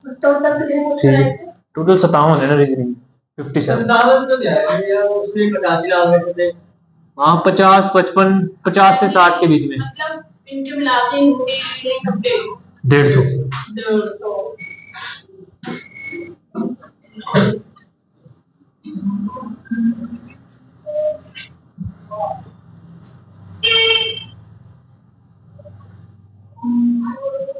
ठीक है, टोटल 57 है ना रीजनिंग, 57। हाँ 50 55, 50 से 60 के बीच में, मतलब इनके मिला के 150।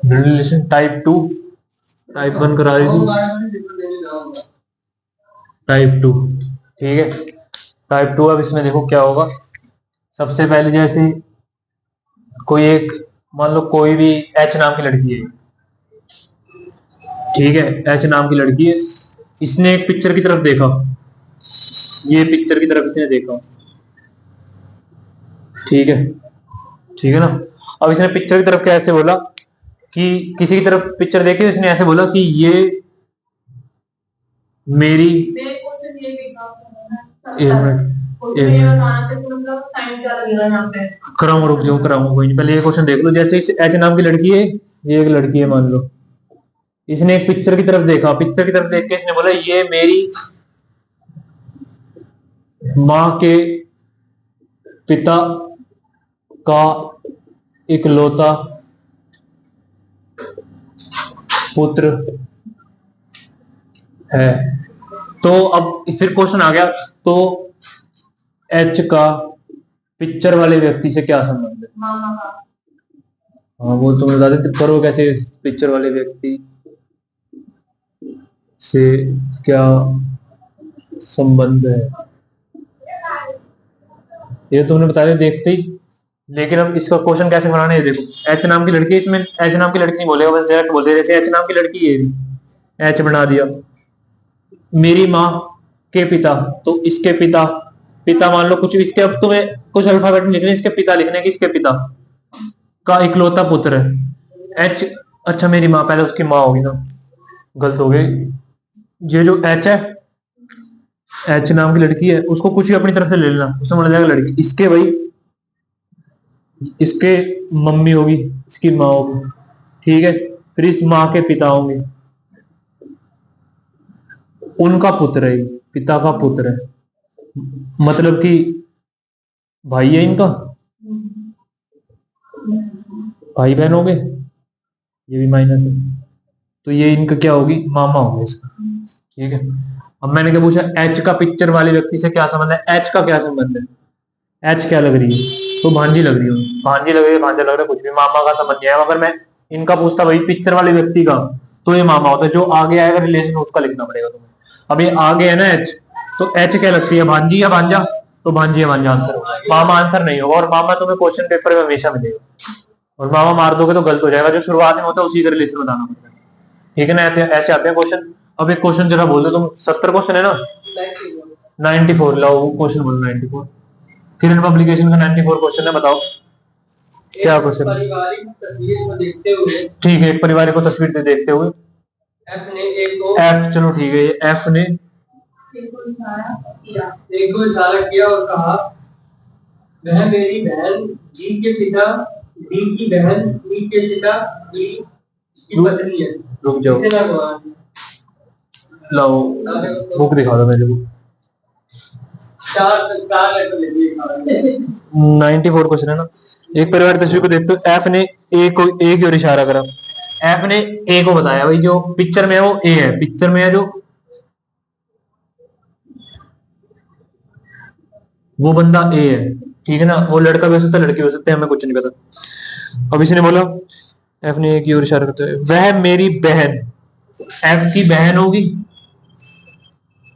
रिलेशन टाइप 2, टाइप 1 करा रही थी, टाइप 2। ठीक है, टाइप 2। अब इसमें देखो क्या होगा। सबसे पहले जैसे कोई एक, मान लो कोई भी एच नाम की लड़की है, ठीक है, एच नाम की लड़की है, इसने एक पिक्चर की तरफ देखा, ये पिक्चर की तरफ इसने देखा, ठीक है, ठीक है ना। अब इसने पिक्चर की तरफ कैसे बोला कि किसी की तरफ पिक्चर देखी, इसने ऐसे बोला कि ये मेरी, कराऊंगा, रुक जाओ, कराऊंगा, कोई नहीं, पहले ये क्वेश्चन देख लो। जैसे एच नाम की लड़की है, ये एक लड़की है मान लो, इसने एक पिक्चर की तरफ देखा, पिक्चर की तरफ देख के इसने बोला ये मेरी माँ के पिता का इकलौता पुत्र है। तो अब फिर क्वेश्चन आ गया, तो एच का पिक्चर वाले व्यक्ति से क्या संबंध है? हाँ वो तुम बता देते, करो कैसे, पिक्चर वाले व्यक्ति से क्या संबंध है, ये तुमने बता दिया देखते ही। लेकिन अब इसका क्वेश्चन कैसे बनाना है, देखो एच नाम की लड़की, इसमें एच नाम की लड़की नहीं बोलेगा, बस डायरेक्ट बोल दे, जैसे एच नाम की लड़की है, एच बना दिया, मेरी माँ के पिता, तो इसके पिता, पिता मान लो कुछ इसके, अब तुम्हें कुछ अल्फाबेट लिखने, इसके पिता लिखने की, इसके पिता का इकलौता पुत्र है एच। अच्छा मेरी माँ, पहले उसकी माँ होगी ना, गलत हो गई। ये जो एच है, एच नाम की लड़की है, उसको कुछ भी अपनी तरफ से ले लेना, उसमें बोला जाएगा लड़की, इसके भाई, इसके मम्मी होगी, इसकी माँ होगी, ठीक है, फिर इस माँ के पिता होंगे, उनका पुत्र है, पिता का पुत्र है, मतलब कि भाई है इनका, भाई बहन हो गए, ये भी माइनस है, तो ये इनका क्या होगी, मामा होगा इसका, ठीक है। अब मैंने क्या पूछा, एच का पिक्चर वाले व्यक्ति से क्या संबंध है, एच का क्या संबंध है, एच क्या लग रही है, तो भांजी लग रही है, भांजी लग रही है, भांजा लग रहा है, कुछ भी, मामा का संबंध नहीं है। अगर मैं इनका पूछता भाई पिक्चर वाले व्यक्ति का, तो ये मामा होता है, जो आगे आएगा रिलेशन उसका लिखना पड़ेगा तुम्हें। अब ये आगे है ना एच, तो एच क्या लगती है, भांजी या भांजा, तो भांजी या भांजा आंसर होगा, मामा आंसर नहीं होगा। और मामा तुम्हें क्वेश्चन पेपर में हमेशा मिलेगा, और मामा मार दोगे तो गलत हो जाएगा, जो शुरुआत में होता है उसी का रिलेशन बताना पड़ेगा, ठीक है ना। ऐसे आते हैं क्वेश्चन। अब एक क्वेश्चन जरा बोल दो तुम, 70 क्वेश्चन है ना, 94 लाओ क्वेश्चन बोलो, 94 किरण पब्लिकेशन का 94 क्वेश्चन है, बताओ क्या क्वेश्चन है। पारिवारिक तस्वीर को देखते हुए, ठीक है, एक परिवार को तस्वीर देखते हुए, एफ ने एफ, चलो ठीक है, एफ ने एक को इशारा किया और कहा वह मेरी बहन जी के पिता डी की बहन ई के पिता ई की पत्नी है। रुक जाओ, लाओ बुक दिखा दो मेरे को, 94 क्वेश्चन है ना। एक परिवार तस्वीर को देखते हो, एफ ने ए को, ए की ओर इशारा करा, एफ ने ए को बताया भाई जो पिक्चर में है वो ए है, पिक्चर में है जो वो बंदा ए है, ठीक है ना, वो लड़का भी हो सकता है लड़की हो सकती है, हमें कुछ नहीं पता। अब इसने बोला, एफ ने ए की ओर इशारा करते हुए, वह मेरी बहन, एफ की बहन होगी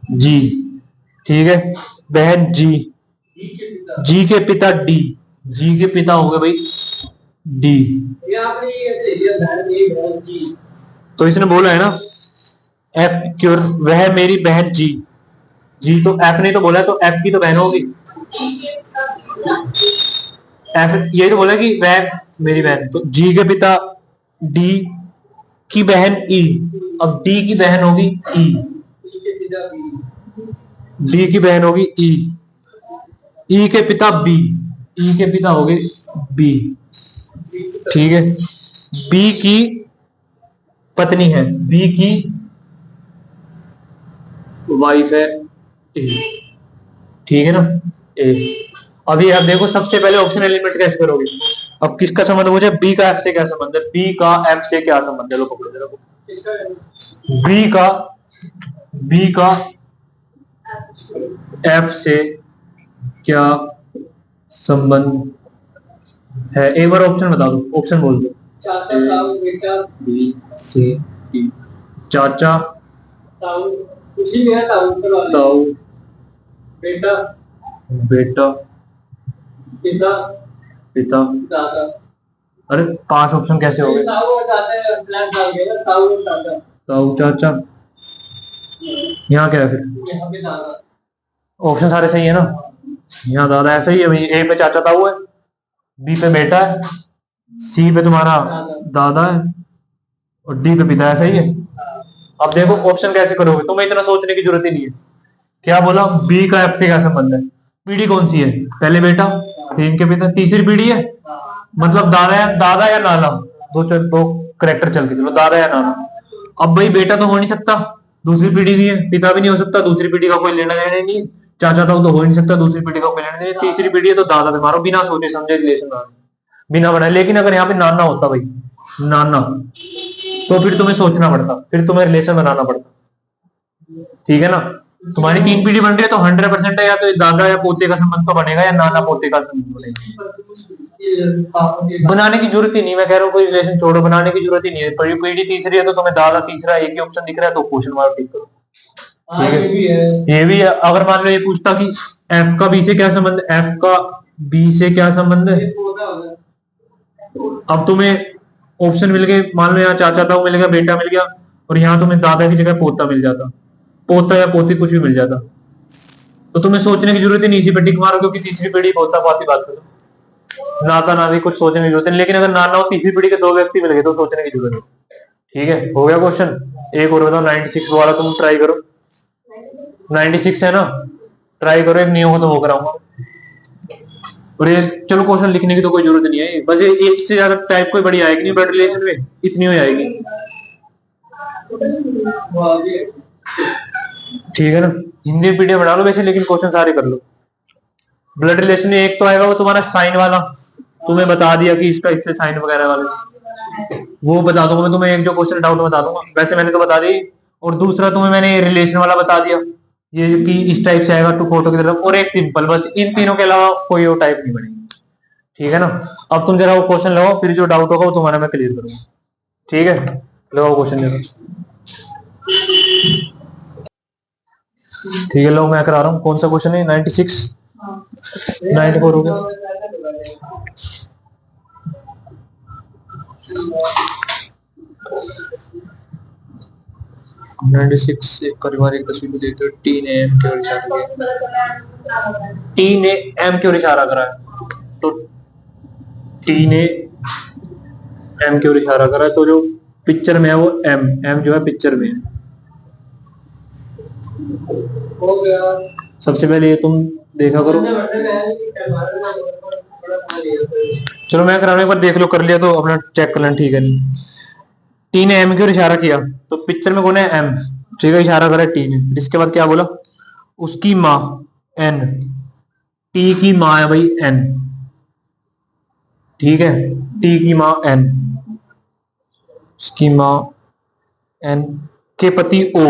जी, ठीक है, बहन जी, जी के पिता डी, जी के पिता हो गए भाई डी, तो इसने बोला है ना एफ की ओर, वह मेरी बहन जी, जी तो एफ ने तो बोला, तो एफ की तो बहन होगी, एफ ये तो बोला कि वह मेरी बहन, तो जी के पिता डी की बहन ई, अब डी की बहन होगी ई, डी की बहन होगी ई, ई के पिता बी, ई के पिता होगे बी, ठीक है, बी की पत्नी है, बी की वाइफ है ए, ठीक है ना ए। अभी आप देखो सबसे पहले ऑप्शन एलिमेंट कैसे करोगे। अब किसका संबंध मुझे, बी का एफ से क्या संबंध है, बी का एफ से क्या संबंध है, लो पकड़ो जरा। बी का एफ से क्या संबंध है, एक बार ऑप्शन बता दो, ऑप्शन बोल दो। चाचा, ताऊ, बेटा, बी सी डी, चाचा, ताऊ, खुशी में है ताऊ, ताऊ, बेटा, बेटा, पिता, पिता, दादा। अरे 5 ऑप्शन कैसे हो गए, ताऊ और चाचा प्लान कर गया, ताऊ और चाचा, ताऊ चाचा, यहाँ क्या है फिर, यहाँ पे दादा। ऑप्शन सारे सही है ना, यहाँ दादा ऐसा ही है भाई, ए पे चाचा ताऊ है, बी पे बेटा है, सी पे तुम्हारा दादा है, और डी पे पिता है, सही है। अब देखो ऑप्शन कैसे करोगे, तुम्हें इतना सोचने की जरूरत ही नहीं है। क्या बोला, बी का एफ से क्या संबंध है, पीढ़ी कौन सी है, पहले बेटा फिर इनके पिता, तीसरी पीढ़ी है, मतलब दादा या नाना, दो करेक्टर चल के चलो, दादा या नाना। अब भाई बेटा तो हो नहीं सकता, दूसरी पीढ़ी भी है, पिता भी नहीं हो सकता, दूसरी पीढ़ी का कोई लेना देना ही नहीं, चाचा ताऊ तो हो नहीं सकता, दूसरी पीढ़ी का कोई लेना देना, तीसरी पीढ़ी है तो दादा पे मारो, बिना सोचे समझे रिलेशन बिना बनाए। लेकिन अगर यहाँ पे नाना होता भाई, नाना, तो फिर तुम्हें सोचना पड़ता, फिर तुम्हें रिलेशन बनाना पड़ता, ठीक है ना। तुम्हारी 3 पीढ़ी बन रही है तो 100% है, या तो दादा या पोते का संबंध तो बनेगा, या नाना पोते का संबंध बनेगा। बनाने की जरूरत ही नहीं, मैं कह रहा हूँ कोई रिलेशन छोड़ो, बनाने की जरूरत ही नहीं है। पीढ़ी तीसरी है तो तुम्हें दादा तीसरा एक ही ऑप्शन दिख रहा है तो क्वेश्चन मार्क टिक करो, ठीक है। ये भी है। अगर मान लो ये पूछता कि एफ का बी से क्या संबंध, एफ का बी से क्या संबंध है, अब तुम्हें ऑप्शन मिल गए, मान लो यहाँ चाचा ताऊ मिल गया, बेटा मिल गया, और यहाँ तुम्हें दादा की जगह पोता मिल जाता, पोता या पोती कुछ भी मिल जाता, तो तुम्हें सोचने की जरूरत ही नहीं, इसी पे टिक मारो, क्योंकि तीसरी पीढ़ी पोता पाती बात करो, नाता नाती कुछ सोचने की जरूरत नहीं। लेकिन अगर नाना और तीसरी पीढ़ी के 2 व्यक्ति मिल गए तो सोचने की जरूरत नहीं, ठीक है। हो गया क्वेश्चन। एक और बताओ, 96 वाला तुम ट्राई करो, 96 है ना, ट्राई करो, एक नियम हो तो वो कराऊंगा। और ये चलो क्वेश्चन लिखने की तो कोई जरूरत नहीं है, बस एक से ज्यादा टाइप कोई बड़ी आएगी नहीं ब्लड रिलेशन में, इतनी हो आएगी, ठीक है ना। हिंदी पीडीएफ बना लो वैसे, लेकिन क्वेश्चन सारे कर लो। ब्लड रिलेशन में एक तो आएगा वो तुम्हारा साइन वाला, तुम्हें बता दिया कि इसका इससे साइन वगैरह वाले, वो बता दूंगा मैं तुम्हें, एक जो क्वेश्चन डाउट बता दूंगा, वैसे मैंने तो बता दी। और दूसरा तुम्हें मैंने रिलेशन वाला बता दिया, ये कि इस टाइप से आएगा टू फोटो की तरफ, और एक सिंपल, बस इन तीनों के अलावा कोई और टाइप नहीं बनेगी, ठीक है ना। अब तुम जरा वो क्वेश्चन लगाओ, फिर जो डाउट होगा वो तुम्हारा मैं क्लियर करूंगा, ठीक है। लगाओ क्वेश्चन जरा, ठीक है। लो मैं करा रहा हूँ, कौन सा क्वेश्चन है, 96 94 हो गया। एक पारिवारिक तस्वीर को देखते हुए टी ने एम की ओर इशारा किया, टी ने एम की ओर इशारा करा है, तो टी ने एम की ओर इशारा करा है, तो जो पिक्चर में है वो एम, एम जो है पिक्चर में है। हो गया। सबसे पहले ये तुम देखा करो, चलो मैं करा रहा हूं, एक बार देख लो, कर लिया तो अपना चेक कर लेना, ठीक है। नहीं, टी ने एम की ओर इशारा किया, तो पिक्चर में कौन है, एम, ठीक है, इशारा करा टी ने। इसके बाद क्या बोला, उसकी माँ एन, टी की माँ है भाई एन, ठीक है, टी की माँ एन, उसकी माँ एन के पति ओ,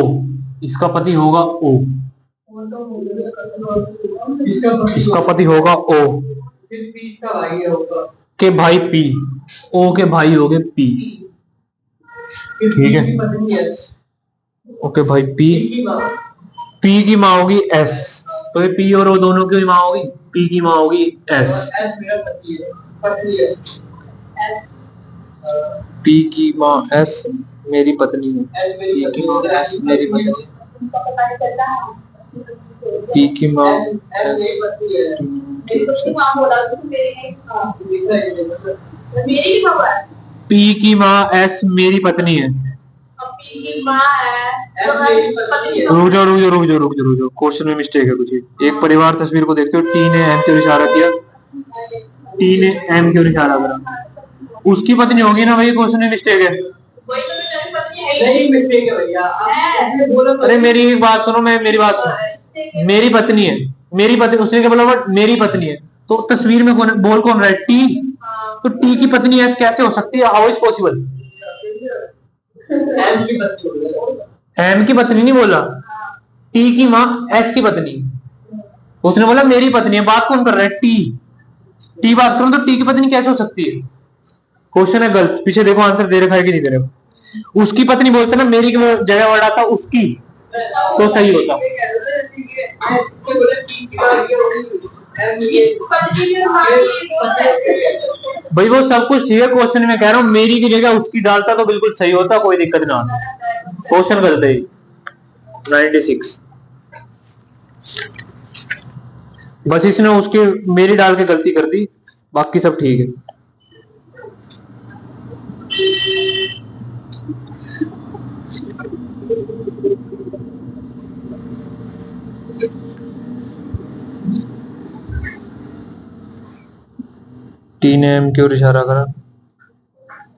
इसका पति होगा ओ, इसका पति होगा ओ, के भाई पी, ओ के भाई हो गए पी, ठीक है, ओके भाई पी, पी की माँ होगी एस, तो ये पी और ओ दोनों की माँ होगी, पी की माँ होगी एस, पी की माँ एस मेरी पत्नी है, पी की माँ एस मेरी पत्नी, पी की माँ पी की माँ एस मेरी पत्नी है, रुक जाओ, क्वेश्चन में मिस्टेक है कुछ। एक परिवार तस्वीर को देखते हो, टी ने एम की ओर इशारा किया, टी ने एम की ओर इशारा करा, उसकी पत्नी होगी ना भाई, क्वेश्चन में मिस्टेक है, नहीं मिस्टेक है भैया, आप इसमें बोलो तो। अरे मेरी एक बात सुनो, मेरी बात सुनो। मेरी पत्नी है, मेरी पत्नी, उसने क्या बोला, बट मेरी पत्नी है। तो तस्वीर में कौन बोल कौन रहा है, टी। तो टी की पत्नी एस कैसे हो सकती है, हाउ इज पॉसिबल। एम की बच्ची हो गया। एम की पत्नी नहीं बोला, टी की माँ, एस की पत्नी। उसने बोला मेरी पत्नी है, बात कौन कर रहा है, टी। टी बात करूं तो टी की पत्नी कैसे हो सकती है। क्वेश्चन है गलत, पीछे देखो आंसर दे रखा है कि नहीं दे रखा। उसकी पत्नी बोलते ना, मेरी की जगह वर्ड आता उसकी, तो सही होता। भाई वो सब कुछ ठीक है, क्वेश्चन में कह रहा हूँ मेरी की जगह उसकी डालता तो बिल्कुल सही होता, कोई दिक्कत ना आता। क्वेश्चन गलत है 96। बस इसने उसके मेरी डाल के गलती कर दी, बाकी सब ठीक है। टी ने एम की ओर इशारा करा,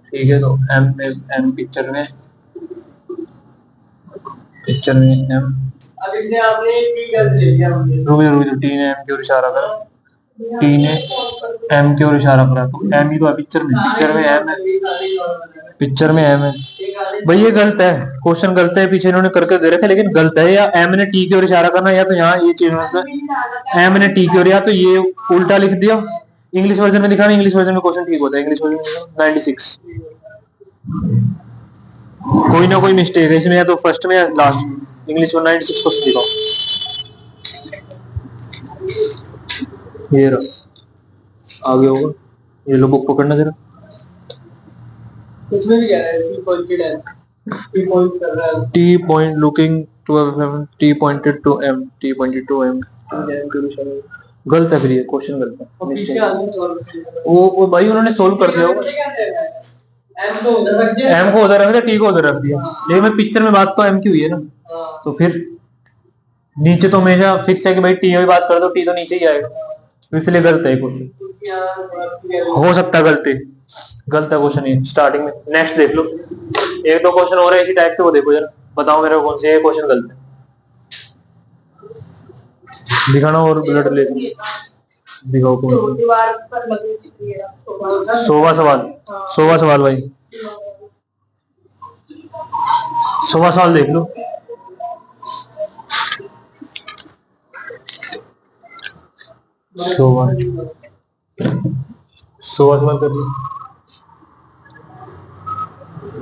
ठीक है। तो एम पिक्चर में एम, अब इसने आपने टी गलत ले लिया मुझे। रुक जा, टी ने एम की ओर इशारा करा, टी ने एम की ओर इशारा करा, तो एम ही तो है पिक्चर में एम है, पिक्चर में एम है। भाई ये गलत है, क्वेश्चन गलत है, पीछे इन्होंने करके दे रखा है, लेकिन गलत है। या एम ने टी की ओर इशारा करना, या तो यहाँ ये चीज एम ने टी की ओर, या तो ये उल्टा लिख दिया। इंग्लिश वर्जन में दिखाना, इंग्लिश वर्जन में क्वेश्चन ठीक होता है। English version 96। कोई ना कोई मिस्टेक है इसमें, या तो फर्स्ट में या लास्ट में। इंग्लिश में 96 क्वेश्चन दिखाओ। ये रहा, आगे होगा। ये लो बुक पकड़ना जरा। उसमें भी कह रहा है टी पॉइंटेड है, टी पॉइंट कर रहा है। T point looking to M, T pointed to M, T pointed to M. गलत है फिर, ये क्वेश्चन गलत है। और पीछे आदमी सॉल्व कर वो भाई उन्होंने सोल्व कर दिया होगा। एम को उधर रख दिया, एम को उधर रख दिया, टी को उधर रख दिया। लेकिन मैं पिक्चर में बात तो एम की हुई है ना, हाँ। तो फिर नीचे तो हमेशा फिक्स है कि भाई टी में बात कर दो, टी तो नीचे ही आएगा, तो इसलिए गलत है क्वेश्चन। हो सकता है गलती, गलत है क्वेश्चन ये स्टार्टिंग में। नेक्स्ट देख लो, एक दो क्वेश्चन और है इसी टाइप के, वो देखो जरा, बताओ मेरे को कौन से क्वेश्चन गलत है। दिखाना और ब्लड रिलेशन दिखाओ कौन सा। दीवार पर लगी हुई है 100वां सवाल, 100वां सवाल भाई, 100वां सवाल देख लो। सोवा सवाल कर लो।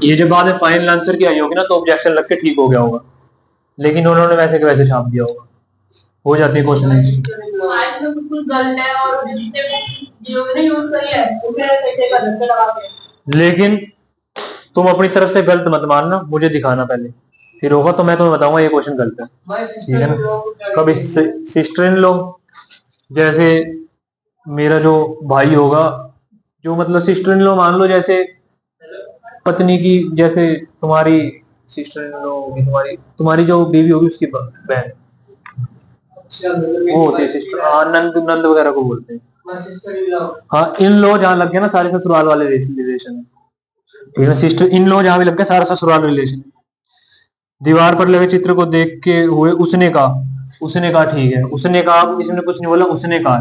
ये जब बाद में फाइनल आंसर की आई होगी ना, तो ऑब्जेक्शन लग के ठीक हो गया होगा, लेकिन उन्होंने वैसे के वैसे छाप दिया होगा। हो जाती है क्वेश्चन आज में बिल्कुल गलत है, और जितने यूज करी है उसे कैसे का धक्का लगा के। लेकिन तुम अपनी तरफ से गलत मत मानना, मुझे दिखाना पहले, फिर होगा तो मैं तुम्हें बताऊंगा ये क्वेश्चन गलत है, ठीक है ना। कभी सिस्टर इन लॉ, जैसे मेरा जो भाई होगा, जो मतलब सिस्टर इन लॉ मान लो, जैसे पत्नी की, जैसे तुम्हारी सिस्टर इन लॉ होगी, तुम्हारी जो बीवी होगी उसकी बहन, वो होती है सिस्टर। हाँ, नंद नंद वगैरह को बोलते हैं। हाँ, इन लॉ जहाँ लग गया ना, सारे ससुराल वाले रिलेशन है, ठीक है। सिस्टर इन लॉ जहाँ भी लग गया, सारा ससुराल रिलेशन है। दीवार पर लगे चित्र को देख के हुए उसने कहा ठीक है, उसने कहा, इसने कुछ नहीं बोला, उसने कहा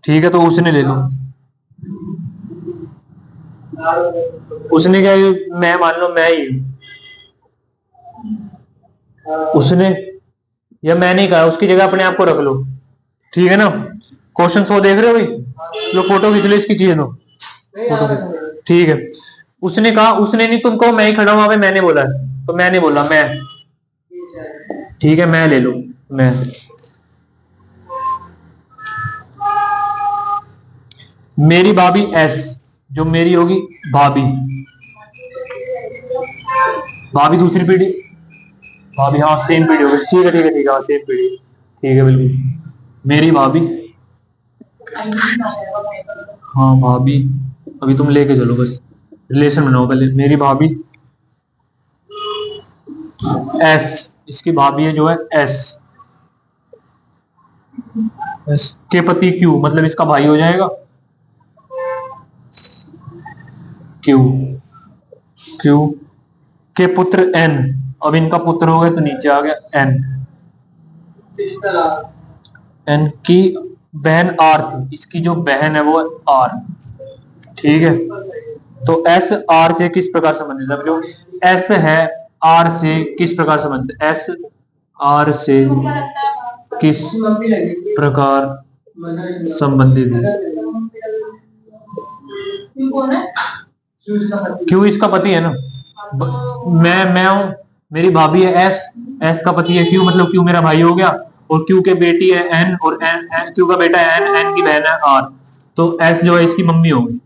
ठीक है, तो उसने ले लो। उसने क्या, मैं मान लो मैं ही उसने, या मैंने कहा, उसकी जगह अपने आप को रख लो, ठीक है ना। क्वेश्चन 100 देख रहे हो भाई, लो फोटो खींच लो इसकी, चीज लो फोटो, ठीक है। उसने कहा, उसने नहीं, तुम कहो मैं ही खड़ा हूं, वहां पे मैंने बोला है, तो मैंने बोला मैं, ठीक है, मैं ले लो, मैं। मेरी भाभी एस, जो मेरी होगी भाभी, भाभी दूसरी पीढ़ी, भाभी, हाँ सेम पीढ़ी होगी, ठीक है ठीक है ठीक है, हाँ सेम पीढ़ी, ठीक है बिल्कुल। मेरी भाभी, हाँ भाभी, अभी तुम लेके चलो, बस रिलेशन बनाओ पहले। मेरी भाभी एस, इसकी भाभी है जो है एस, एस के पति क्यू, मतलब इसका भाई हो जाएगा क्यू, क्यू के पुत्र एन, अब इनका पुत्र हो गया तो नीचे आ गया एन। एन की बहन आर थी, इसकी जो बहन है वो आर, ठीक है। तो एस आर से किस प्रकार संबंधित है, जो एस है आर से किस प्रकार संबंधित, एस आर से किस प्रकार संबंधित है। कौन है? क्यों इसका पति है ना, मैं हूं, मेरी भाभी है एस, एस का पति है क्यू, मतलब क्यू मेरा भाई हो गया, और क्यू के बेटी है एन, और एन क्यू का बेटा है एन, एन की बहन है आर, तो एस जो है इसकी मम्मी होगी।